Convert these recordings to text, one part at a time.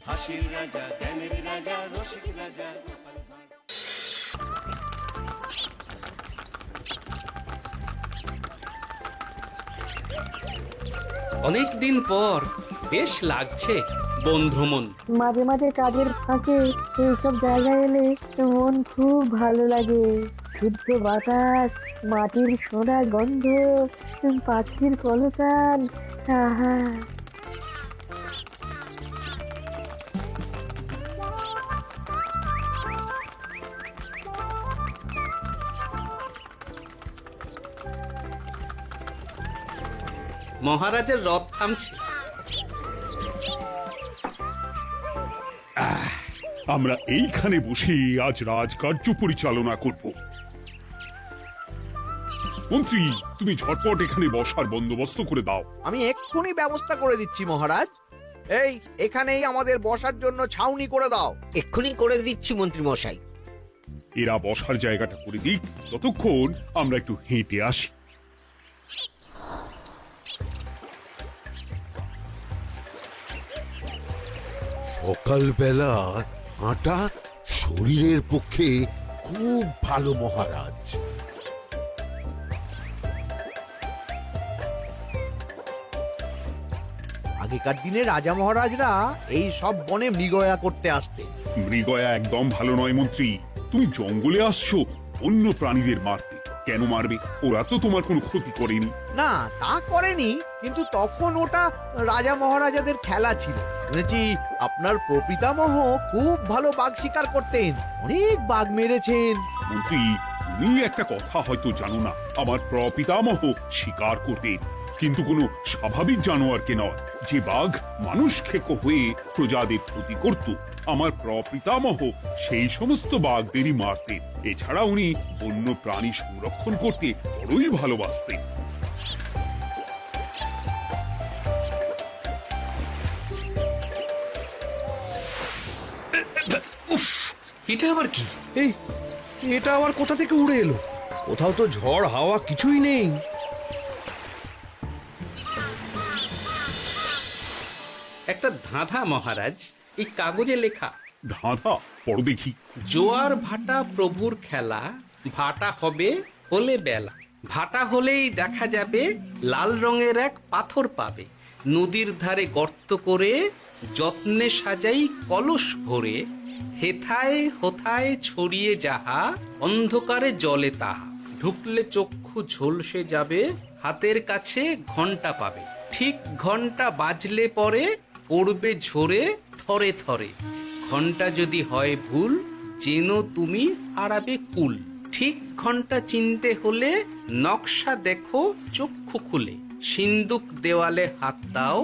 হাসির রাজা, জ্ঞানের রাজা, রসিক রাজা। অনেক দিন পর বেশ লাগছে বন ভ্রমণ। মাঝে মাঝে কাজের ফাঁকে এইসব জায়গায় এলে মন খুব ভালো লাগে। শুদ্ধ বাতাস, মাটির সোনা গন্ধ, পাখির কলতান, আহা। মহারাজের রথ থামছে। আমরা এইখানে বসে আজ রাজকার্য পরিচালনা করব। মন্ত্রী, তুমি ঝটপট এখানে বসার বন্দোবস্ত করে দাও। আমি এক্ষুনি ব্যবস্থা করে দিচ্ছি মহারাজ। এই এখানেই আমাদের বসার জন্য ছাউনি করে দাও। এক্ষুনি করে দিচ্ছি মন্ত্রী মশাই। এরা বসার জায়গাটা করে দিক, ততক্ষণ আমরা একটু হেঁটে আসি। সকালবেলা হাঁটা শরীরের পক্ষে খুব ভালো মহারাজ। আগেকার দিনে রাজা মহারাজরা এই সব বনে মৃগয়া করতে আসতেন। মৃগয়া একদম ভালো নয় মন্ত্রী। তুমি জঙ্গলে আসছো অন্য প্রাণীদের মারতে। কেন মারবে? ওরা তো তোমার কোনো ক্ষতি করেনি। না, তা করেনি, কিন্তু তখন ওটা রাজা মহারাজাদের খেলা ছিল। শুনেছি আপনার প্রপিতামহ খুব ভালো বাঘ শিকার করতেন, অনেক বাঘ মেরেছেন। মন্ত্রী, তুমি একটা কথা হয়তো জানো না। আমার প্রপিতামহ শিকার করতেন, কিন্তু কোনো স্বাভাবিক জানোয়ারকে নয়, যে বাঘ মানুষ খেকো হয়ে প্রজাদের ক্ষতি করত। আমার প্রপিতামহ সেই সমস্ত বাঘদেরই মারতেন। এছাড়া উনি বন্য প্রাণী সংরক্ষণ করতে বড়ই ভালোবাসতেন। উফ, এটা আবার কি? এই এটা আবার কোথা থেকে উড়ে এলো? কোথাও তো ঝড় হাওয়া কিছুই নেই। একটা ধাঁধা মহারাজ, এই কাগজে লেখা। ধাঁধা পড়ো দেখি। জোয়ার ভাটা প্রভুর খেলা, ভাটা হবে হলে বেলা, ভাটা হলেই দেখা যাবে লাল রঙের এক পাথর পাবে, নদীর ধারে গর্ত করে যত্নে সাজাই কলস ভরে, হেথায় হোথায় ছড়িয়ে যাহা অন্ধকারে জলে তাহা, ঢুকলে চক্ষু ঝলসে যাবে, হাতের কাছে ঘন্টা পাবে, ঠিক ঘন্টা বাজলে পরে পড়বে ঝরে থরে থরে, ঘন্টা যদি হয় ভুল যেন তুমি হারাবে কুল, ঠিক ঘন্টা চিনতে হলে নকশা দেখো চক্ষু খুলে, সিন্দুক দেওয়ালে হাত দাও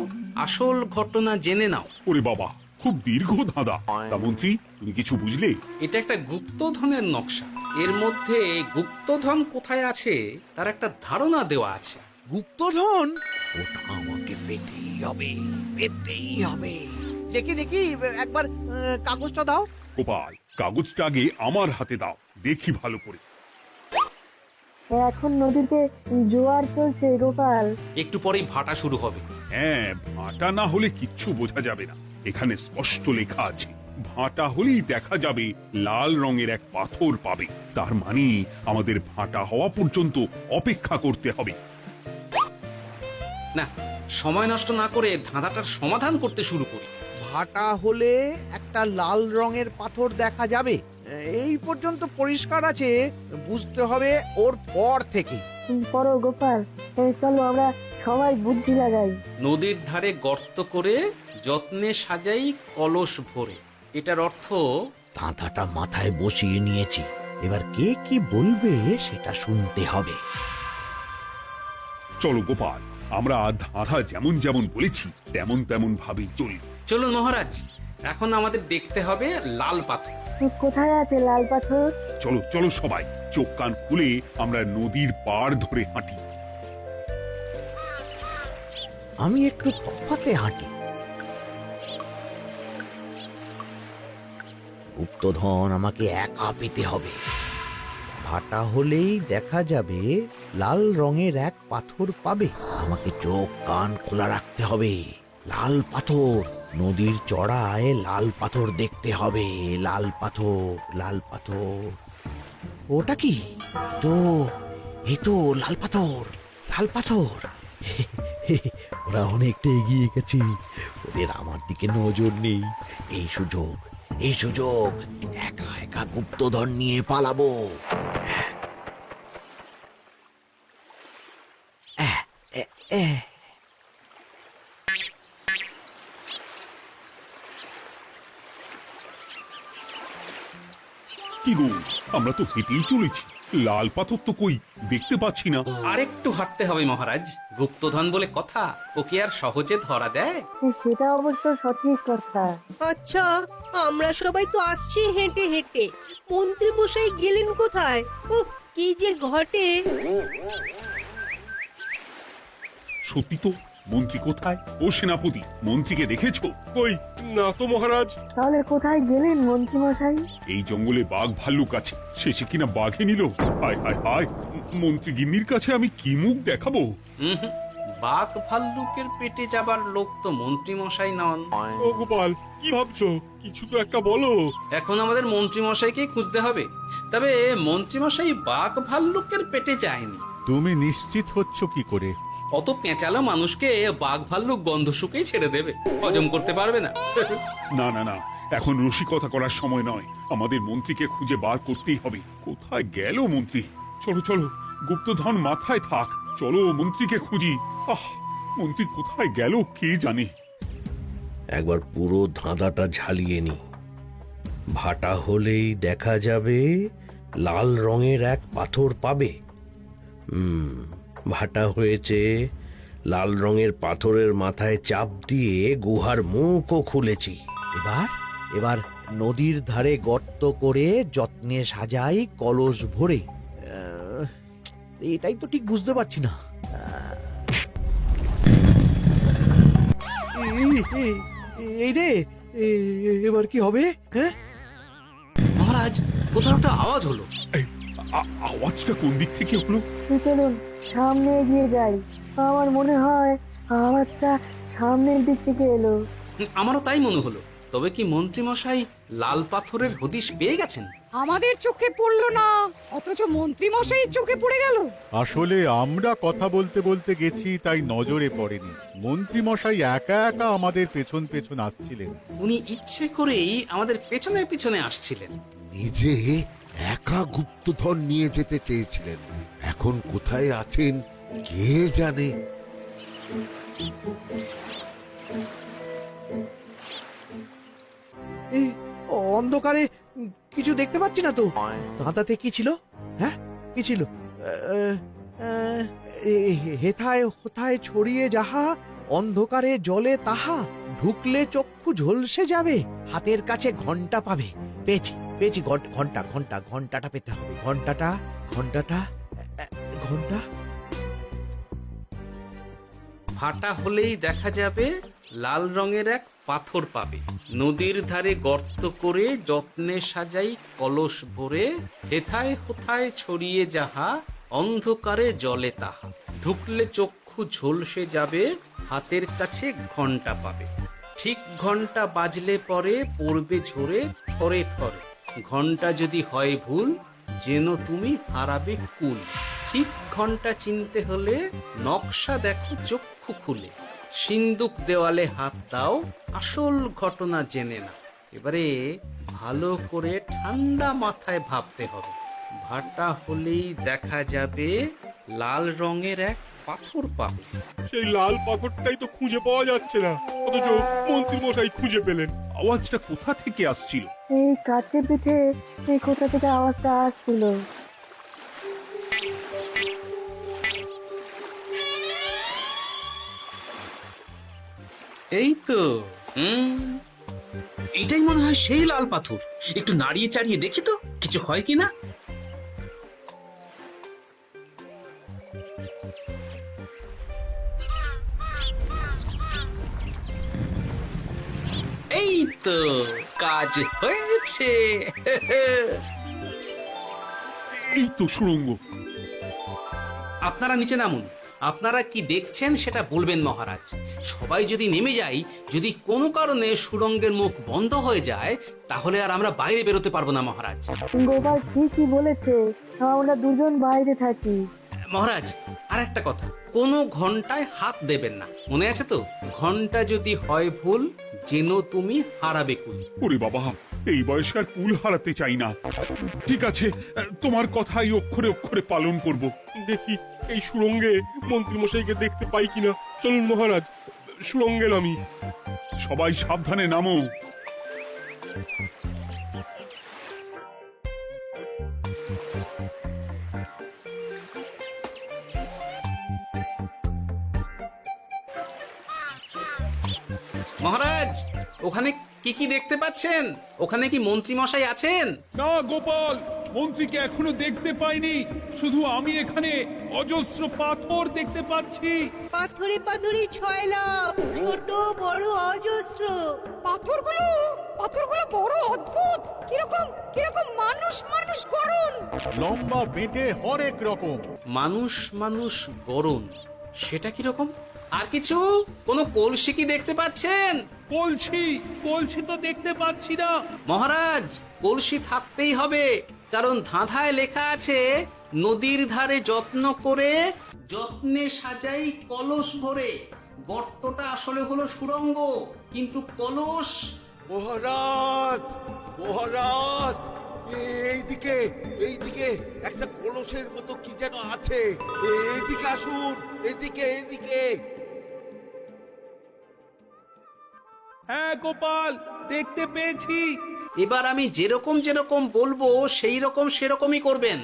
আসল ঘটনা জেনে নাও। ওরে বাবা, খুব দীর্ঘ ধাঁধা। তা মন্ত্রী, তুমি কিছু বুঝলে? এটা একটা গুপ্তধনের নকশা। এর মধ্যে গুপ্তধন কোথায় আছে তার একটা ধারণা দেওয়া আছে। গুপ্তধন? ওটা আমাকে পেতেই হবে, পেতেই হবে। দেখি দেখি একবার কাগজটা দাও। গোপাল, কাগজটা আগে আমার হাতে দাও, দেখি ভালো করে। এখন নদীতে জোয়ার চলছে গোপাল। একটু পরেই ভাটা শুরু হবে। হ্যাঁ, ভাটা না হলে কিচ্ছু বোঝা যাবে না। এখানে স্পষ্ট লেখা আছে, ভাটা হলেই দেখা যাবে লাল রঙের এক পাথর পাবে। তার মানে আমাদের ভাটা হওয়া পর্যন্ত অপেক্ষা করতে হবে। না, সময় নষ্ট না করে ধাঁধাটার সমাধান করতে শুরু করি। ভাটা হলে একটা লাল রঙের পাথর দেখা যাবে, এই পর্যন্ত পরিষ্কার আছে। বুঝতে হবে ওর পর থেকে। পড়ো গোপাল, চলো আমরা সবাই বুদ্ধি লাগাই। নদীর ধারে গর্ত করে যত্নে সাজাই কলস ভরে। এটার অর্থ ধাঁধাটা মাথায় বসিয়ে নিয়েছি, এবার কে কি বলবে সেটা শুনতে হবে। চলো গোপাল, আমরা ধাঁধা যেমন যেমন বলেছি তেমন তেমন ভাবেই চলি। চলুন মহারাজ, এখন আমাদের দেখতে হবে লাল পাথর। কোথায় আছে লাল পাথর? চলো চলো সবাই, চোখ কান খুলে আমরা নদীর পাড় ধরে হাঁটি। আমি একটু তফাতে হাঁটি। গুপ্তধন আমাকে একা পেতে হবে। ভাটা হলেই দেখা যাবে লাল রঙের এক পাথর পাবে। আমাকে চোখ কান খোলা রাখতে হবে। লাল পাথর, নদীর চড়ায় লাল পাথর দেখতে হবে, লাল পাথর, লাল পাথর। ওটা কি? তো এই তো লাল পাথর, লাল পাথর। ওরা অনেকটা এগিয়ে গেছে, ওদের আমার দিকে নজর নেই। এই সুযোগ, এই সুযোগ, একা একা গুপ্তধন নিয়ে পালাবো। কি গো, আমরা তো হেঁটেই চলেছি, লাল পাথর তো কই দেখতে পাচ্ছি না। আরেকটু হাঁটতে হবে মহারাজ, গুপ্তধন বলে কথা, ওকে আর সহজে ধরা দেয়? সেটা অবশ্য সঠিক কথা। আচ্ছা, আমরা সবাই তো আসছি হেঁটে হেঁটে, মন্ত্রী মশাই গেলেন কোথায়? ও কি যে ঘটে! সত্যি তো, মন্ত্রী কোথায়? ও সেনাপতি, মন্ত্রীকে দেখেছো? কই, না তো মহারাজ। তাহলে কোথায় গেলেন মন্ত্রী মশাই? এই জঙ্গলে বাঘ ভাল্লুক আছে, শেষে কিনা বাঘে নিল। হায় হায় হায়, মন্ত্রী গিন্নির কাছে আমি কি মুখ দেখাবো? হুম, বাঘ ভাল্লুকের পেটে যাবার লোক তো মন্ত্রী মশাই নন। ও গোপাল, কি ভাবছো? কিছু তো একটা বলো। এখন আমাদের মন্ত্রী মশাইকেই খুঁজতে হবে। তবে মন্ত্রী মশাই বাঘ ভাল্লুকের পেটে যায়নি। তুমি নিশ্চিত হচ্ছ কি করে? অত পেঁচালো মানুষকে বাঘ ভাল্লুক গন্ধ শুকেই ছেড়ে দেবে, হজম করতে পারবে না। না না না, এখন রসিকতা করার সময় নয়, আমাদের মন্ত্রীকে খুঁজে বার করতেই হবে। কোথায় গেল মন্ত্রী? চলো চলো, গুপ্তধন মাথায় থাক, চলো মন্ত্রীকে খুঁজি। আহ, মন্ত্রী কোথায় গেল কে জানে। একবার পুরো ধাঁধাটা ঝালিয়ে নি। ভাটা হলেই দেখা যাবে লাল রঙের এক পাথর পাবে। ভাটা হয়েছে, লাল রঙের পাথরের মাথায় চাপ দিয়ে গুহার মুখও খুলেছি। এবার এবার নদীর ধারে গর্ত করে যত্নে সাজাই কলস ভরে। এটাই তো ঠিক বুঝতে পারছি না। এই রে, এবার কি হবে? হ্যাঁ মহারাজ, কোথাও একটা আওয়াজ হলো। এই, আওয়াজটা কোন দিক থেকে হলো? চলুন সামনে এগিয়ে যাই, আমার মনে হয় আওয়াজটা সামনের দিক থেকে এলো। আমারও তাই মনে হলো। তবে কি মন্ত্রী মশাই লাল পাথরের হদিশ পেয়ে গেছেন? আমাদের চোখে পড়লো না, অথচ মন্ত্রী মশাইয়ের চোখে পড়ে গেল। আসলে আমরা কথা বলতে বলতে গেছি, তাই নজরে পড়েনি। মন্ত্রী মশাই একা একা আমাদের পেছন পেছন আসছিলেন। উনি ইচ্ছে করেই আমাদের পেছনে পেছনে আসছিলেন। নিজে একা গুপ্তধন নিয়ে যেতে চেয়েছিলেন, এখন কোথায় আছেন কে জানে। অন্ধকারে কিছু দেখতে পাচ্ছি না তো। দাঁতাতে কি ছিল? হ্যাঁ, কি ছিল? হেথায় হোথায় ছড়িয়ে যাহা, অন্ধকারে জলে তাহা, ঢুকলে চক্ষু ঝলসে যাবে, হাতের কাছে ঘন্টা পাবে। পেয়েছি পেয়েছি, ঘন্টা ঘন্টা ঘন্টাটা পেতে হবে। ঘন্টাটা ঘন্টাটা ঘন্টা। ভাটা হলেই দেখা যাবে লাল রঙের এক পাথর পাবে, নদীর ধারে গর্ত করে যত্নে সাজাই কলস ভরে, হেথায় হোথায় ছড়িয়ে যাহা, অন্ধকারে জলে তাহা, ঢুকলে চক্ষু ঝলসে যাবে, হাতের কাছে ঘন্টা পাবে। ঠিক ঘন্টা বাজলে পরে পড়বে ঝরে থরে থরে, ঘন্টা যদি হয় ভুল যেন তুমি হারাবে কুল। ঠিক ঘন্টা চিনতে হলে নকশা দেখো চক্ষু খুলে, সিন্দুক দেওয়ালে হাত দাও আসল ঘটনা জেনে না। এবারে ভালো করে ঠান্ডা মাথায় ভাবতে হবে। ভাটা হলেই দেখা যাবে লাল রঙের এক পাথর পাবে। সেই লাল পাথরটাই তো খুঁজে পাওয়া যাচ্ছে না, অথচ মন্ত্রী মশাই খুঁজে পেলেন। আওয়াজটা কোথা থেকে আসছিল? এই কাছে পিঠে এই কোথা থেকে আওয়াজটা আসছিল। এই তো, এটাই মনে হয় সেই লাল পাথর। একটু নাড়িয়ে চাড়িয়ে দেখি তো কিছু হয় কিনা। এই তো, কাজ হয়েছে। এই তো সুড়ঙ্গ। আপনারা নিচে নামুন, আপনারা কি দেখছেন সেটা বলবেন মহারাজ। সবাই যদি নেমে যাই, যদি কোনো কারণে সুড়ঙ্গের মুখ বন্ধ হয়ে যায়, তাহলে আর আমরা বাইরে বেরোতে পারবো না মহারাজ। গোপাল ঠিকই বলেছে, আমরা দুজন বাইরে থাকি। মহারাজ, আর একটা কথা, কোনো ঘন্টায় হাত দেবেন না, মনে আছে তো? ঘন্টা যদি হয় ভুল, যেন তুমি হারাবে কুল। ওরে বাবা, এই বয়সে আর কুল হারাতে চাই না। ঠিক আছে, তোমার কথাই অক্ষরে অক্ষরে পালন করব। দেখি এই সুরঙ্গে মন্ত্রীমশাইকে দেখতে পাই কিনা। চলুন মহারাজ, সুরঙ্গে নামি। সবাই সাবধানে নামো। মহারাজ, ওখানে কি কি দেখতে পাচ্ছেন? ওখানে কি মন্ত্রী মশাই আছেন? না গোপাল, মন্ত্রীকে এখনো দেখতে পাইনি। শুধু আমি এখানে অজস্র পাথর দেখতে পাচ্ছি। পাথরে পাথরে ছয়লা, ছোট বড় অজস্র। পাথরগুলো বড় অদ্ভুত, কিরকম কিরকম মানুষ মানুষ করুন। লম্বা বেঁটে হরেক রকম। মানুষ মানুষ গরম, সেটা কি রকম? আর কিছু? কোনো কলসি কি দেখতে পাচ্ছেন? কলসি তো দেখতে পাচ্ছি না। মহারাজ, কলসি থাকতেই হবে, কারণ ধাঁধায় লেখা আছে, নদীর ধারে যত্ন করে যত্নে সাজাই কলস ভরে। গর্তটা আসলে হলো সুড়ঙ্গ, কিন্তু কলস। মহারাজ, মহারাজ, এইদিকে এইদিকে একটা কলসের মতো কি যেন আছে। এইদিকে আসুন, এদিকে এদিকে। হ্যাঁ গোপাল, দেখতে পেয়েছি। এবার আমি যেরকম যেরকম বলবো সেই রকম সেরকমই করবেন।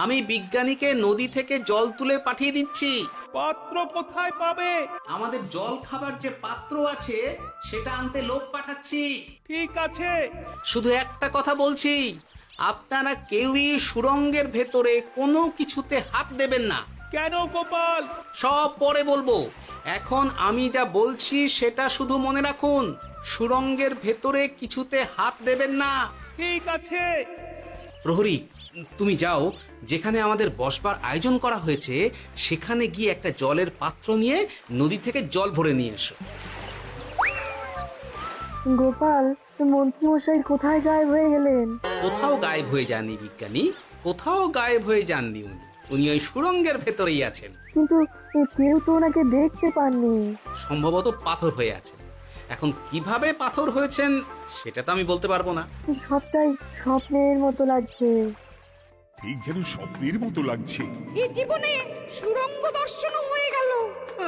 আমি বিজ্ঞানীকে নদী থেকে জল তুলে পাঠিয়ে দিচ্ছি। পাত্র কোথায় পাবে? আমাদের জল খাবার যে পাত্র আছে সেটা আনতে লোক পাঠাচ্ছি। ঠিক আছে। শুধু একটা কথা বলছি, আপনারা কেউই সুড়ঙ্গের ভেতরে কোনো কিছুতে হাত দেবেন না। কেন গোপাল? সব পরে বলবো, এখন আমি যা বলছি সেটা শুধু মনে রাখুন। সুড়ঙ্গের ভেতরে কিছুতে হাত দেবেন না। ঠিক আছে। প্রহরী, তুমি যাও, যেখানে আমাদের বসবার আয়োজন করা হয়েছে সেখানে গিয়ে একটা জলের পাত্র নিয়ে নদী থেকে জল ভরে নিয়ে এসো। গোপাল, মন্ত্রীমশাই কোথায় গায়েব হয়ে গেলেন? কোথাও গায়েব হয়ে যাননি বিজ্ঞানী, কোথাও গায়েব হয়ে যাননি উনি। উনি ওই সুড়ঙ্গের ভেতরেই আছেন। কিন্তু কেউ তো ওনাকে দেখতে পাননি। সম্ভবত পাথর হয়ে আছে। এখন কিভাবে পাথর হয়েছেন সেটা তো আমি বলতে পারবো না। সবটাই স্বপ্নের মতো লাগছে। ঠিক যেন স্বপ্নের মতো লাগছে। এই জীবনে সুরঙ্গ দর্শন হয়ে গেল।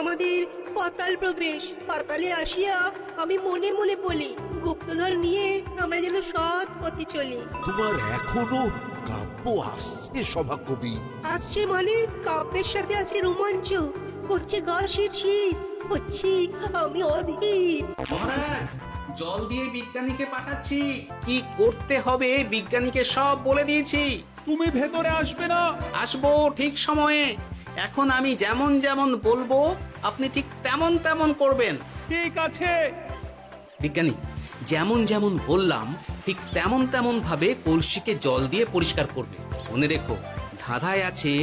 আমাদের পাতাল প্রবেশ। পাতালে আসিয়া আমি মনে মনে বলি, গুপ্তধর নিয়ে আমরা যেন সৎ পথে চলি। তোমার এখনো কাব্য আসছে সভাকবি? আসছে মানে কাব্যের সাথে আছে রোমাঞ্চ, করছে গা শীত, হচ্ছি আমি অধীর। মহারাজ, জল দিয়ে বিজ্ঞানীকে পাঠাচ্ছি। কি করতে হবে বিজ্ঞানীকে সব বলে দিয়েছি। তুমি ভেতরে আসবে না? আসবো ঠিক সময়ে। এখন আমি যেমন যেমন বলবো আপনি ঠিক তেমন তেমন করবেন। ঠিক আছে। বিজ্ঞানী, যেমন যেমন বললাম ঠিক তেমন তেমন ভাবে কলসিকে জল দিয়ে পরিষ্কার করবে। মনে রেখো, ধাঁধায় আছে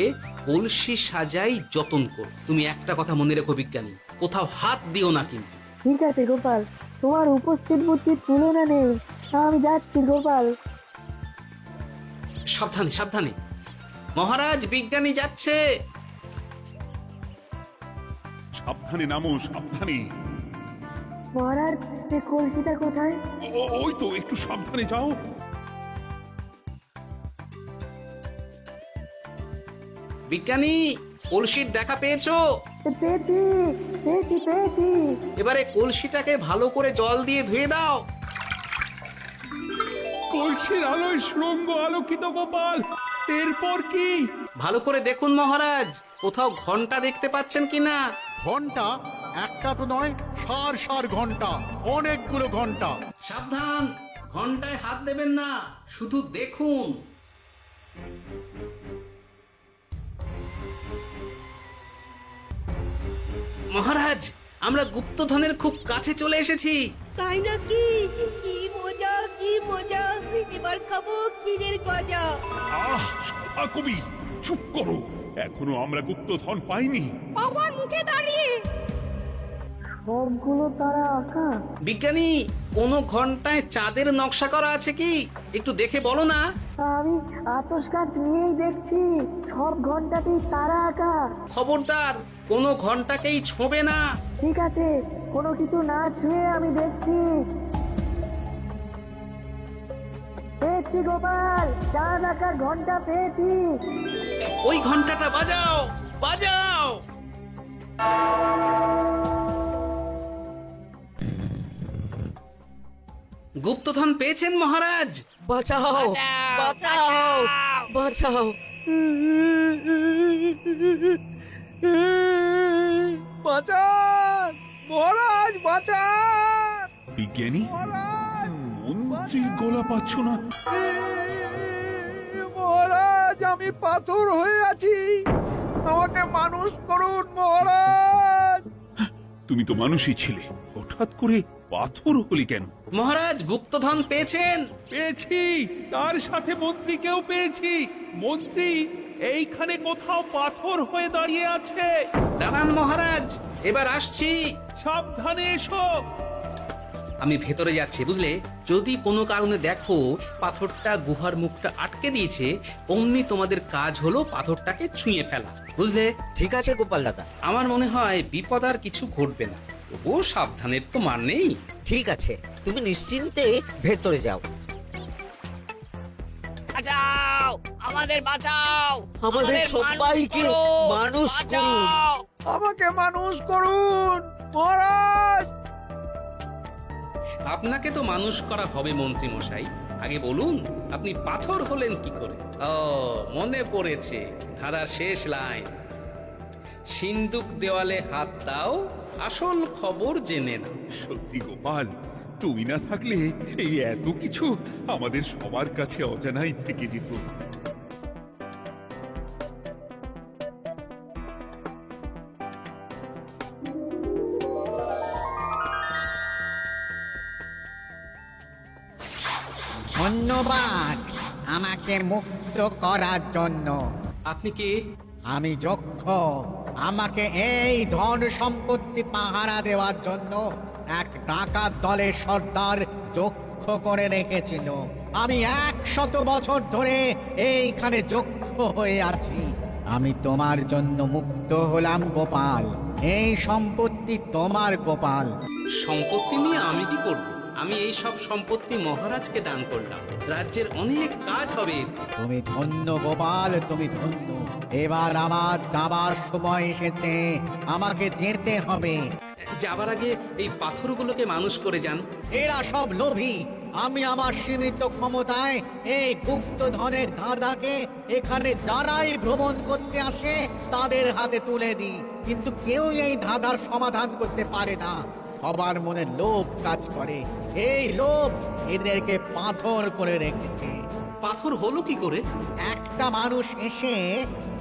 কলসি সাজাই যতন কর। তুমি একটা কথা মনে রেখো বিজ্ঞানী, কোথাও হাত দিও না কিন্তু। ঠিক আছে গোপাল, তোমার উপস্থিত বুদ্ধির তুলনা নেই। আমি যাচ্ছি গোপাল। সাবধানে সাবধানে। মহারাজ, বিজ্ঞানী যাচ্ছে। সাবধানে নামো, সাবধানে। মহারাজ, কলসিটা কোথায়? ওই তো, একটু সাবধানে যাও। বিজ্ঞানী, কলসির দেখা পেয়েছো? পেয়েছি পেয়েছি পেয়েছি। এবারে কলসিটাকে ভালো করে জল দিয়ে ধুয়ে দাও। কলসির আলোয় সুড়ঙ্গ আলোকিত গোপাল। এরপর কি? ভালো করে দেখুন মহারাজ, কোথাও ঘন্টা দেখতে পাচ্ছেন কিনা। ঘন্টা? একটা তো নয়, সার সার ঘন্টা, অনেকগুলো ঘন্টা। সাবধান, ঘন্টায় হাত দেবেন না, শুধু দেখুন। মহারাজ, আমরা গুপ্তধনের খুব কাছে চলে এসেছি। তাই নাকি? কি মজা, কি মজা! এবার খাবো ক্ষীরের গজা। আহ, সভাকবি চুপ করো। এখনো আমরা গুপ্তধন পাইনি। বাবার মুখে দাঁড়িয়ে সবগুলো তারা আঁকা। বিজ্ঞানী, কোনো ঘন্টায় চাঁদের নকশা করা আছে কি? একটু দেখে বলো না। আমি আতস কাজ নিয়েই দেখছি, সব ঘন্টাতেই তারা আঁকা। খবরদার, কোনো ঘন্টাকেই ছোঁবে না। ঠিক আছে, কোনো কিছু না ছুঁয়ে আমি দেখছি। পেয়েছি গোপাল, চাঁদ আঁকার ঘন্টা পেয়েছি। ওই ঘন্টাটা বাজাও, বাজাও। গুপ্তধন পেয়েছেন মহারাজ? বাঁচাও বাঁচাও বাঁচাও। বাঁচান মহারাজ, বাঁচান বিজ্ঞানী, মহারাজ, মন্ত্রীর গলা পাচ্ছ না? মহারাজ, আমি পাথর হয়ে আছি, আমাকে মানুষ করুন মহারাজ। তুমি তো মানুষই ছিলে, হঠাৎ করে পাথর হলি কেন? মহারাজ, গুপ্তধন পেয়েছেন? পেয়েছি, তার সাথে মন্ত্রীকেও পেয়েছি। মন্ত্রী এইখানে কোথাও পাথর হয়ে দাঁড়িয়ে আছে। দাঁড়ান মহারাজ, এবার আসছি। সাবধানে এসো। আমি ভেতরে যাচ্ছি, বুঝলে? যদি কোনো কারণে দেখো পাথরটা গুহার মুখটা আটকে দিয়েছে, অমনি তোমাদের কাজ হলো পাথরটাকে ছুঁয়ে ফেলা, বুঝলে? ঠিক আছে গোপাল দাদা। আমার মনে হয় বিপদ আর কিছু ঘটবে না, তবুও সাবধানের তো মান নেই। ঠিক আছে, তুমি নিশ্চিন্তে ভেতরে যাও। বাঁচাও, আমাদের বাঁচাও, আমাদের সবাইকে মানুষ করুন। আমাকে মানুষ করুন মহারাজ। আপনাকে তো মানুষ করা হবে মন্ত্রী মশাই। আগে বলুন, আপনি পাথর হলেন কি করে? ও, মনে পড়েছে, ধারার শেষ লাইন, সিন্দুক দেওয়ালে হাত দাও, আসল খবর জেনে না। সত্যি গোপাল, তুমি না থাকলে এই এত কিছু আমাদের সবার কাছে অজানাই থেকে যেত। ধন্যবাদ আমাকে মুক্ত করার জন্য। আপনি কে? আমি যক্ষ। আমাকে এই ধন সম্পত্তি পাহারা দেওয়ার জন্য এক ডাকাত দলের সর্দার যক্ষ করে রেখেছিল। আমি 100 বছর ধরে এইখানে যক্ষ হয়ে আছি। আমি তোমার জন্য মুক্ত হলাম গোপাল। এই সম্পত্তি তোমার গোপাল। সম্পত্তি নিয়ে আমি কি করব? আমি এই সব সম্পত্তি মহারাজকে দান করলাম, রাজ্যের অনেক কাজ হবে। তুমি ধন্য গোপাল, তুমি ধন্য। এবার আমার যাবার সময় এসেছে, আমাকে যেতে হবে। যাবার আগে এই পাথরগুলোকে মানুষ করে যান। এরা সব লোভী। আমি আমার সীমিত ক্ষমতায় এই গুপ্ত ধনের ধাঁধাকে এখানে যারাই ভ্রমণ করতে আসে তাদের হাতে তুলে দিই, কিন্তু কেউ এই ধাঁধার সমাধান করতে পারে না। সবার মনে লোভ কাজ করে, এই লোভ এদেরকে পাথর করে রেখেছে। পাথর হলো কি করে? একটা মানুষ এসে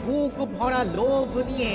বুক ভরা লোভ নিয়ে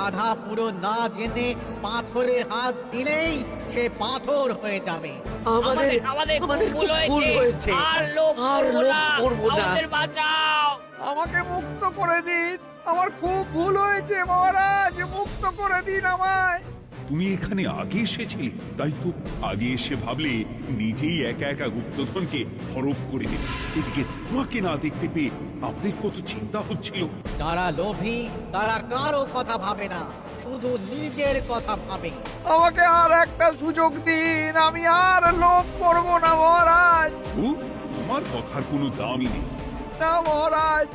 আধা পুরো না জেনে পাথরে হাত দিলেই সে পাথর হয়ে যাবে। আমাদের আমাদের আমাদের ভুল ভুল হয়েছে, হয়েছে। আর লোভ আর করবো লোভ না, করবো না। আমাদের বাঁচাও। আমাকে মুক্ত করে দিন, আমার খুব ভুল হয়েছে মহারাজ, মুক্ত করে দিন আমায়। তুমি এখানে আগে এসেছিলে, তাই তো আগে এসে ভাবলে নিজেই একা একা গুপ্তধনকে হরপ করে দেবে। এদিকে তোমাকে না দেখতে পেয়ে আমাদের কত চিন্তা হচ্ছিল। যারা লোভী তারা কারো কথা ভাবে না, শুধু নিজের কথা ভাবে। আমাকে আর একটা সুযোগ দিন, আমি আর লোভ করব না মহারাজ। ও, তোমার কথার কোনো দামই নেই। না মহারাজ,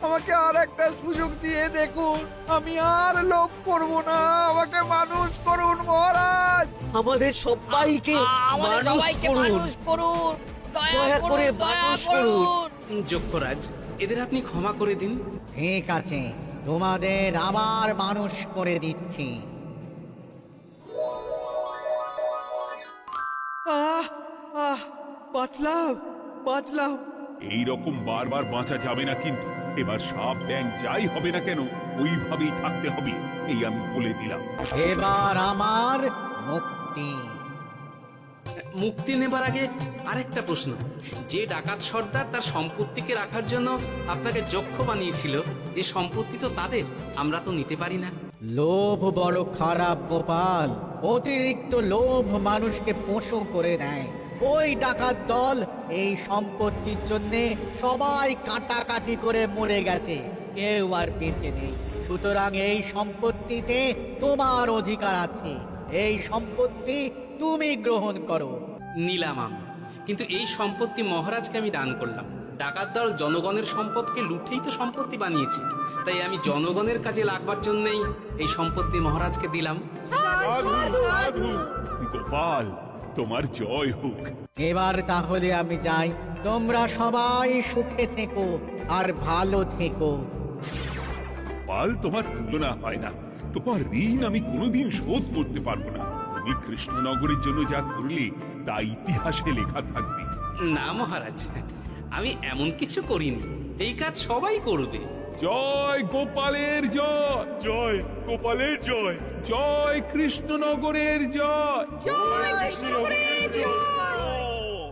আমাকে আর একটা সুযোগ দিয়ে দেখুন, আমি আর লোভ করব না, আমাকে মানুষ করুন মহারাজ। আমাদের সবাইকে আমাদের মানুষ সবাইকে করুন। মানুষ করুন, দয়া দয়া করে করুন, দয়া মানুষ করুন। যক্ষরাজ, এদের আপনি ক্ষমা করে দিন। ঠিক আছে, তোমাদের আবার মানুষ করে দিচ্ছি। বাঁচলাম। এই রকম বারবার বাঁচা যাবে না কিন্তু। এবার সাপ ব্যাং যাই হবে না কেন ওইভাবেই থাকতে হবে, এই আমি বলে দিলাম। এবার আমার মুক্তি। মুক্তি নেবার আগে আরেকটা প্রশ্ন, যে ডাকাত সর্দার তার সম্পত্তিকে রাখার জন্য আপনাকে যক্ষ বানিয়েছিল, এ সম্পত্তি তো তাদের, আমরা তো নিতে পারি না। লোভ বড় খারাপ গোপাল, অতিরিক্ত লোভ মানুষকে পশু করে দেয়। ওই ডাকাত দল এই সম্পত্তির জন্য সবাই কাটাকাটি করে মরে গেছে, কেউ আর বেঁচে নেই। সুতরাং এই সম্পত্তিতে তোমার অধিকার আছে, এই সম্পত্তি তুমি গ্রহণ করো। নিলাম আমি, কিন্তু এই সম্পত্তি মহারাজকে আমি দান করলাম। ডাকাত দল জনগণের সম্পদকে লুঠেই তো সম্পত্তি বানিয়েছে, তাই আমি জনগণের কাজে লাগবার জন্যই এই সম্পত্তি মহারাজকে দিলাম। গোপাল, তোমার জয় হোক। এবার তাহলে আমি যাই, তোমরা সবাই সুখে থেকো আর ভালো থেকো। গোপাল, তোমার তুলনা হয় না। তোমার ঋণ আমি কোনোদিন শোধ করতে পারবো না। তুমি কৃষ্ণনগরের জন্য যা করলে তা ইতিহাসে লেখা থাকবে। না মহারাজ, আমি এমন কিছু করিনি, এই কাজ সবাই করবে। জয় গোপালের জয়, জয় গোপালের জয়, জয় কৃষ্ণনগরের জয়। জয় কৃষ্ণনগরের জয়।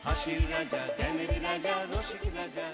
হাসির রাজা জ্ঞানের রাজা রসিক রাজা